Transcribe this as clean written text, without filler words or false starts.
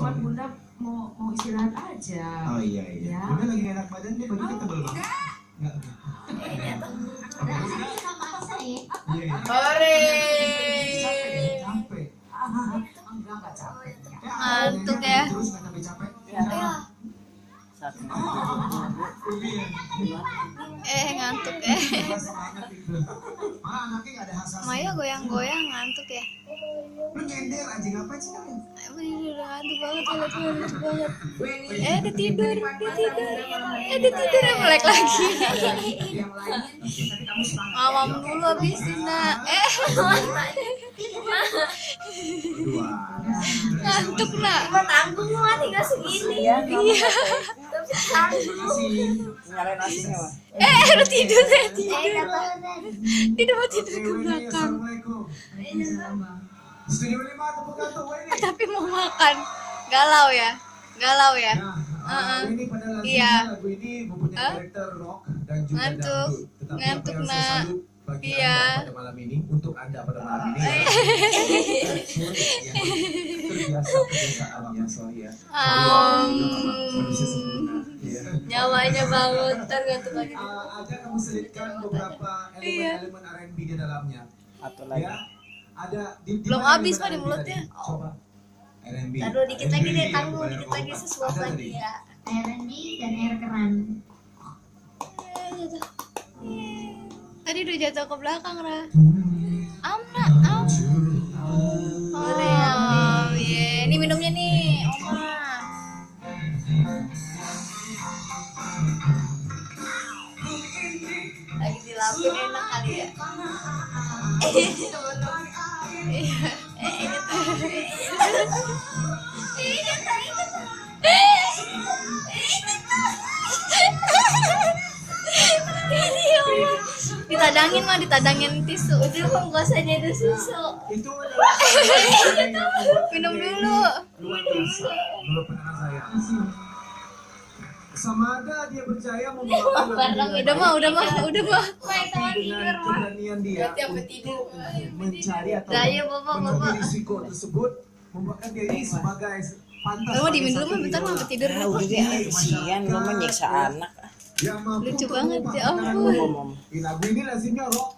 kan Bunda mau istirahat aja. Oh iya. Ya. Bunda lagi enak badan deh, bajunya tebel banget. Enggak. Iya. Ore. Capek. Enggak capek. Ngantuk ya. Terus nggak capek capek. Ngantuk Semangat itu. Anaknya nggak ada hasrat. Maya goyang-goyang ngantuk ya. Lu nyender aja ngapain sih kalian? Udah ngantuk banget, ngantuk banget. Dia tidur, dia tidur ya melek lagi. Yang lain tapi kamu semangat. Mamam dulu habisin nak. Ngantuk nak. Tanggung mah tinggal segini. Iya. Nyalain AC-nya, Mas. Udah tidur saya tidur. Dia mau tidur ke belakang. Studio 5 tepuk tangan tuh ini. Tapi mau makan. Galau ya. Ini pada lagu Iya. lagu ini mempunyai karakter rock dan juga Ngantuk. dangdut. Tetapi Ngantuk, apa yang saya nak. salut bagi Iya. Anda pada malam ini, untuk Anda pada malam ini ya. Terbiasa alamnya soalnya. Manusia sempurna. Iya. Nyawanya bangun, ntar ngantuk lagi. Ada kamu selipkan beberapa elemen-elemen R&B di dalamnya. Atau lagi. Ya. Ada Belum mana habis, elemen Pak, di R&B mulutnya. tadi? Coba. R&B. Taruh dikit lagi deh, tanggung R&B, dikit lagi sesuap ada lagi tadi? ya. R&B dan air keran. Tadi udah jatuh ke belakang, Ra. Amna, am. Ini minumnya nih, Oma. Lagi dilapin enak kali ya. Ini ya Allah. Ditadangin mah, ditadangin tisu. Udah kok gak usah jadi susu. Itu Minum dulu. luar biasa menurut pendengar saya. Samada dia percaya membawakan lagu Udah mah. dengan keberanian dia untuk mencari atau Ayo, Bapak. mengambil risiko tersebut, membuatkan dia ini sebagai pantas. Lu mau dimin sebagai dulu mah satu bentar mah idola. sampai tidur. Udah deh, kasihan lu menyiksa anak. Yang mampu Lucu untuk banget, mengubah ya pandangan ampun. umum. Di lagu ini lazimnya rock